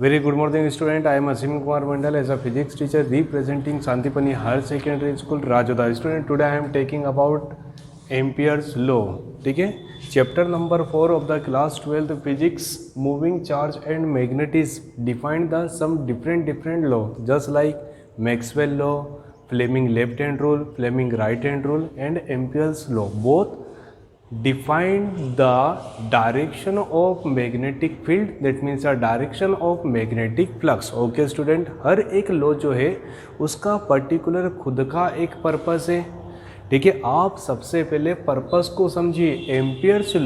Very good morning, student. I am Asim Kumar Mandal as a physics teacher representing Santipani Higher Secondary School, Rajodha. Student, today I am taking about Ampere's law. ठीक है, chapter number 4 of the class 12 physics, moving charge and magnetism. Define the some different law, just like Maxwell law, Fleming left-hand rule, Fleming right-hand rule, and Ampere's law. Both define the direction of magnetic field, that means the direction of magnetic flux. Okay student, हर एक law जो है उसका particular खुद का एक purpose है. ठीक है, आप सबसे पहले पर्पस को समझिए. Ampere's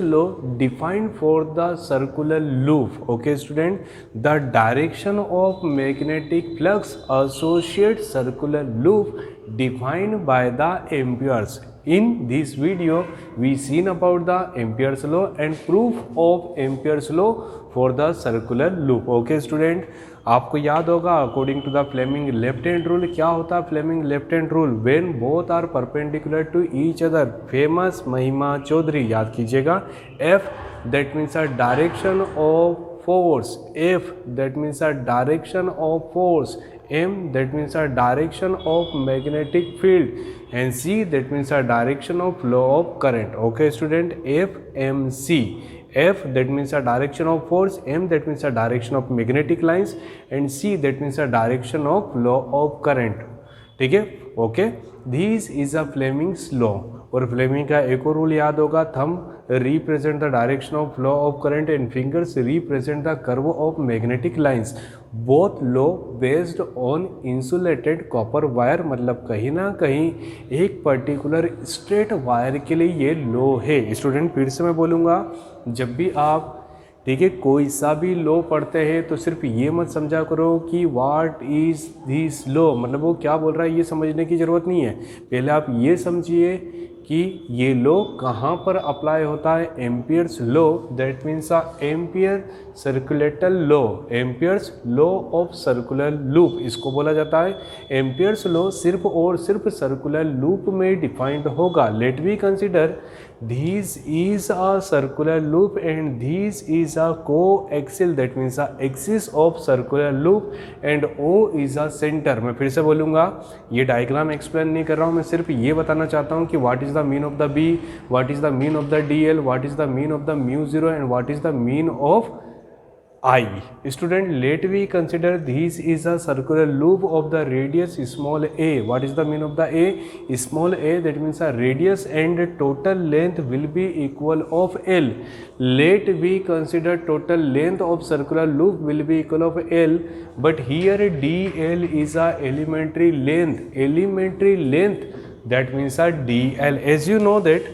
law defined for the circular loop. Okay student, the direction of magnetic flux associate circular loop defined by the amperes. In this video we seen about the Ampere's law and proof of Ampere's law for the circular loop. Okay student, आपको याद होगा according to the Fleming left hand rule क्या होता है. Fleming left hand rule, when both are perpendicular to each other. Famous Mahima Chaudhary, याद कीजिएगा. F that means a direction of force. F that means a direction of force. M that means a direction of magnetic field, and C that means a direction of flow of current. Okay student, F M C. F that means a direction of force, M that means a direction of magnetic lines, and C that means a direction of flow of current. ठीक है, okay. This is a Fleming's law. और Fleming का एक और rule याद होगा, thumb represent the direction of flow of current and fingers represent the curve of magnetic lines. Both law based on insulated copper wire. मतलब कहीं ना कहीं एक पर्टिकुलर स्ट्रेट वायर के लिए ये लॉ है. स्टूडेंट फिर से मैं बोलूँगा, जब भी आप ठीक है कोई सा भी लॉ पढ़ते हैं तो सिर्फ ये मत समझा करो कि व्हाट इज दिस लॉ, मतलब वो क्या बोल रहा है ये समझने की ज़रूरत नहीं है. पहले आप ये समझिए कि ये लॉ कहाँ पर अप्लाई होता है. Ampere's law, that means a Ampere circulator law. Ampere's law of circular loop इसको बोला जाता है. एम्पियर्स लॉ सिर्फ और सिर्फ सर्कुलर लूप में डिफाइंड होगा. Let we consider this is a circular loop and this is a coaxial, that means a axis of circular loop, and O is a center. मैं फिर से बोलूँगा, ये डायग्राम एक्सप्लेन नहीं कर रहा हूँ, मैं सिर्फ ये बताना चाहता हूँ कि what is the mean of the B, what is the mean of the D L, what is the mean of the mu zero, and what is the mean of I. Student, let we consider this is a circular loop of the radius small a. What is the mean of the a? Small a, that means a radius and total length will be equal of L. Let we consider total length of circular loop will be equal of L, but here dl is a elementary length. Elementary length, that means a dl. As you know that,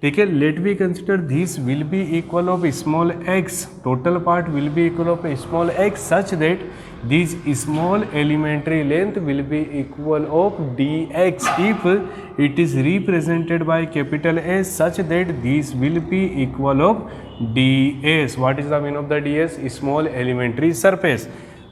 ठीक है, let we consider this will be equal of small x. Total part will be equal of small x such that this small elementary length will be equal of D X if it is represented by capital S such that this will be equal of D S. What is the mean of the D S? Small elementary surface.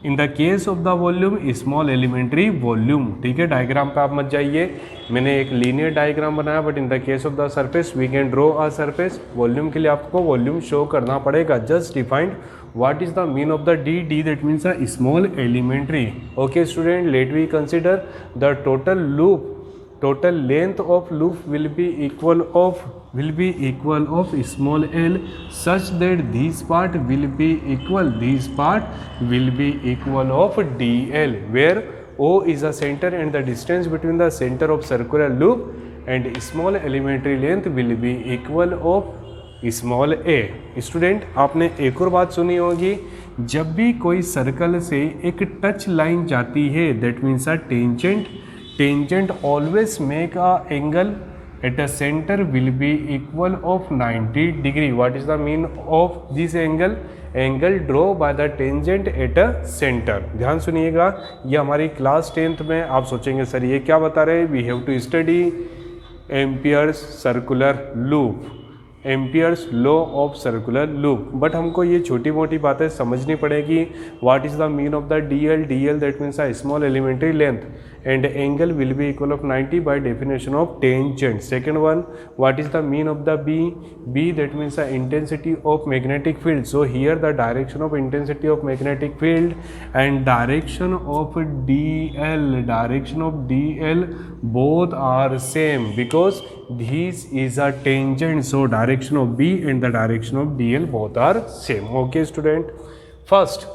In the case of the volume, small elementary volume. ठीक है, diagram पे आप मत जाइए, मैंने एक linear diagram बनाया, but in the case of the surface we can draw a surface. Volume के लिए आपको वॉल्यूम शो करना पड़ेगा. Just defined what is the mean of the D. D that means a small elementary. Okay student, let we consider the total loop. Total length of loop will be equal of small l such that this part will be equal of dl, where O is the center and the distance between the center of circular loop and small elementary length will be equal of small a. Student, आपने एक और बात सुनी होगी, जब भी कोई circle से एक टच लाइन जाती है, that means a tangent always make a angle at a center will be equal of 90 degree. What is the mean of this angle? Angle draw by the tangent at a center. ध्यान सुनिएगा, ये हमारी class 10th में आप सोचेंगे sir ये क्या बता रहे हैं. We have to study Ampere's circular loop. Ampere's law of circular loop. But हमको ये छोटी मोटी बातें समझनी पड़ेगी। What is the mean of the DL that means a small elementary length and angle will be equal of 90 by definition of tangent. Second one, what is the mean of the B that means the intensity of magnetic field. So here the direction of intensity of magnetic field and direction of DL both are same because this is a tangent. So direction of B and the direction of DL both are same. Okay student, first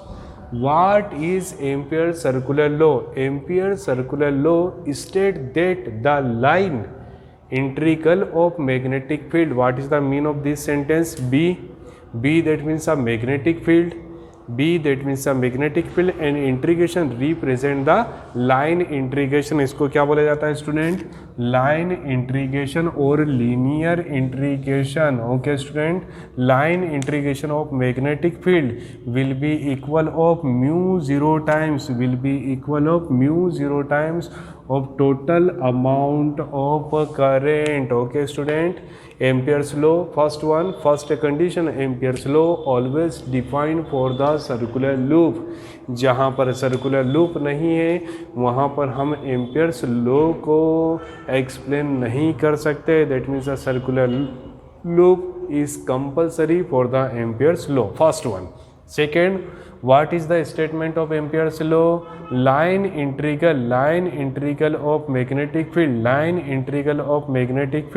what is Ampere's circular law? Ampere's circular law states that the line integral of magnetic field. What is the mean of this sentence? B that means a magnetic field. B that means a magnetic field and integration represent the line integration. इसको क्या बोला जाता है student? Line integration और linear integration. Okay student, line integration of magnetic field will be equal of mu zero times of total amount of current. Okay student, Ampere's law, first condition, Ampere's law always defined for the circular loop. जहाँ पर circular loop नहीं है वहाँ पर हम Ampere's law को explain नहीं कर सकते. That means a circular loop is compulsory for the Ampere's law. First one. Second, what is the statement of Ampere's law? Line integral of magnetic field, line integral of magnetic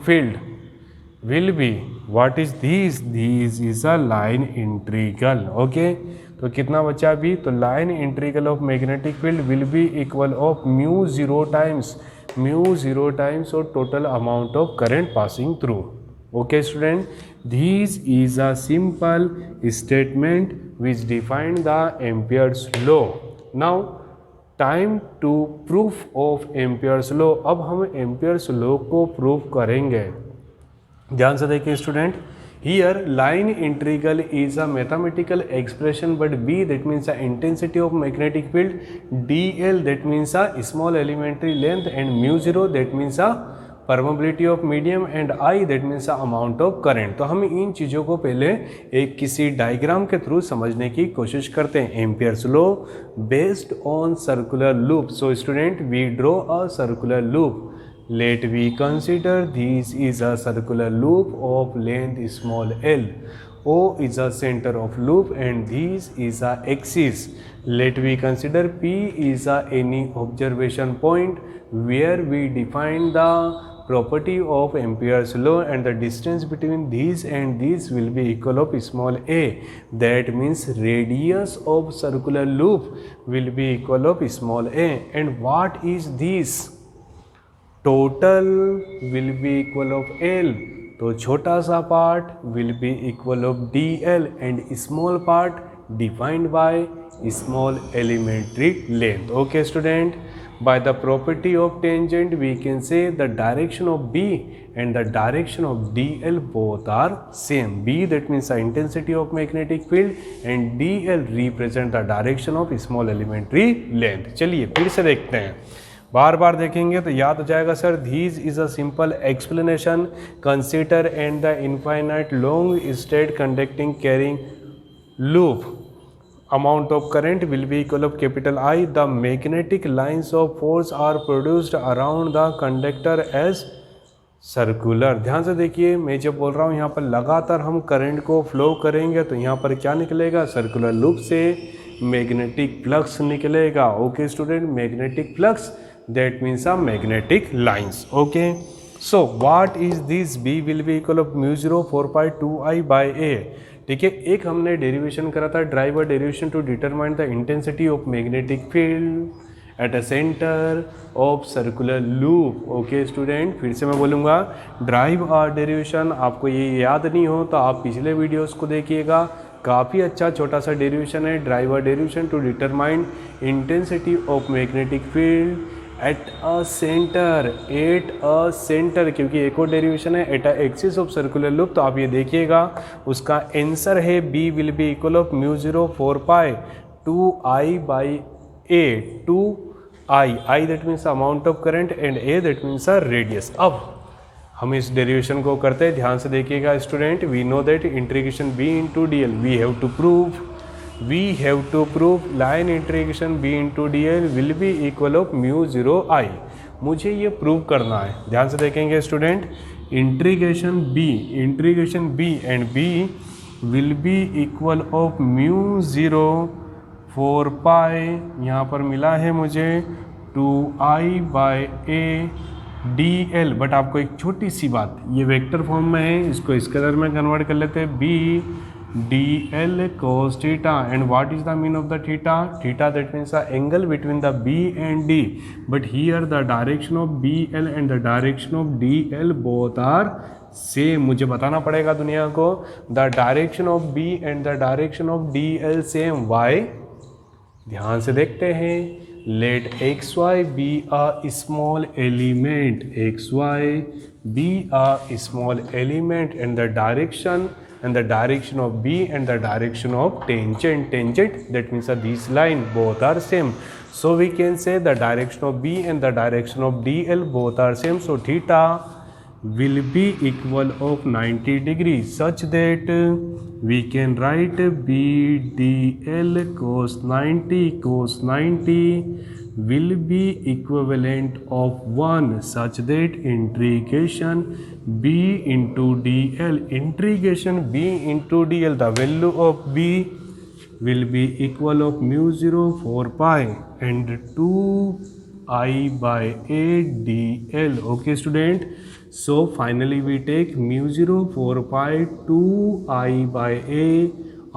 field will be, what is this is a line integral. Okay, तो कितना बचा अभी? तो line integral of magnetic field will be equal of mu zero times or total amount of current passing through. Okay student, this is a simple statement which define the Ampere's law. Now time to proof of Ampere's law. अब हम Ampere's law को proof करेंगे. ध्यान से देखिए student, here line integral is a mathematical expression, but B that means the intensity of magnetic field, DL that means a small elementary length, and mu zero that means a permeability of medium and I that means amount of current. तो हम इन चीज़ों को पहले एक किसी diagram के through समझने की कोशिश करते हैं. Ampere's law based on circular loop. So student, we draw a circular loop. Let we consider this is a circular loop of length small l. O is a center of loop and this is a axis. Let we consider P is a any observation point where we define the property of Ampere's law and the distance between these and these will be equal of small a. That means radius of circular loop will be equal of small a. And what is this? Total will be equal of L. तो छोटा सा part will be equal of DL and small part defined by small elementary length. Okay student, by the property of tangent we can say the direction of B and the direction of DL both are same. B that means the intensity of magnetic field and DL represent the direction of small elementary length. चलिए फिर से देखते हैं, बार बार देखेंगे तो याद हो जाएगा. Sir, this is a simple explanation. Consider and the infinite long straight conducting carrying loop. Amount of current will be equal of capital I. The magnetic lines of force are produced around the conductor as circular. ध्यान से देखिए, मैं जब बोल रहा हूँ यहाँ पर लगातार हम करंट को फ्लो करेंगे तो यहाँ पर क्या निकलेगा? सर्कुलर लूप से मैग्नेटिक फ्लक्स निकलेगा. Okay student, magnetic flux that means a magnetic lines. Okay, so what is this? B will be equal of mu 0 4 pi 2I by A. ठीक है, एक हमने डेरिवेशन करा था, driver derivation to determine the intensity of magnetic field at a centre of circular loop. Okay student, फिर से मैं बोलूँगा, ड्राइव और डेरिवेशन. आपको ये याद नहीं हो तो आप पिछले वीडियोस को देखिएगा, काफ़ी अच्छा छोटा सा डेरिवेशन है. Driver derivation to determine intensity of magnetic field at a centre, क्योंकि एक और डेरिवेशन है at a axis of circular loop. तो आप ये देखिएगा, उसका आंसर है B will be equal of mu 0 4 pi 2I by A. 2I that means amount of current and A that means a radius. अब हम इस डेरिवेशन को करते हैं, ध्यान से देखिएगा student. We know that integration b into D L, we have to prove line integration b into D L will be equal of mu 0 I. मुझे ये प्रूव करना है, ध्यान से देखेंगे student. Integration b and b will be equal of mu 0 4 pi, यहाँ पर मिला है मुझे 2i/a dl। बट आपको एक छोटी सी बात, ये वेक्टर फॉर्म में है, इसको स्केलर में कन्वर्ट कर लेते हैं, b dl cos theta। And what is the mean of the theta? Theta that means the angle between the b and d, but here the direction of bl and the direction of dl both are same. मुझे बताना पड़ेगा दुनिया को, the direction of b and the direction of dl same. Why? ध्यान से देखते हैं। लेट xy be a small element, xy be a small element and the direction of b and the direction of tangent, that means these line both are same, so we can say the direction of b and the direction of dl both are same, so theta will be equal of 90 degrees, such that we can write b dl cos 90 will be equivalent of 1, such that integration b into dl, the value of b will be equal of mu 0 4 pi and 2i/a dl. Okay student, so finally we take mu 0 4 pi 2i/a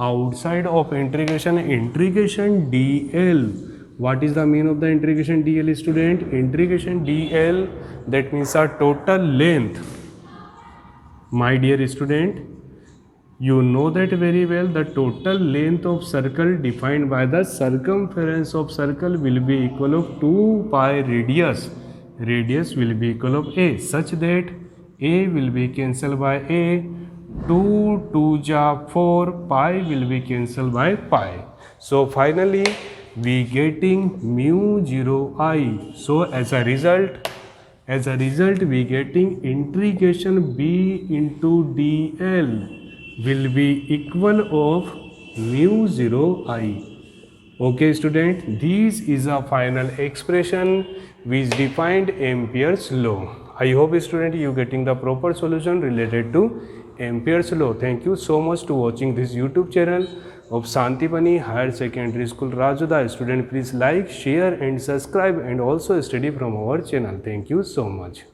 outside of integration dl. What is the mean of the integration dl student? Integration dl, that means our total length. My dear student, you know that very well, the total length of circle defined by the circumference of circle will be equal of 2 pi radius will be equal of a, such that a will be cancelled by a, 2 ja 4, pi will be cancelled by pi. So finally we getting mu 0 I. So as a result we getting integration b into dl will be equal of mu 0 I. Okay student, this is a final expression which defined Ampere's law. I hope student you getting the proper solution related to Ampere's law. Thank you so much to watching this YouTube channel of Santipani Higher Secondary School Rajoda. Student, please like, share and subscribe and also study from our channel. Thank you so much.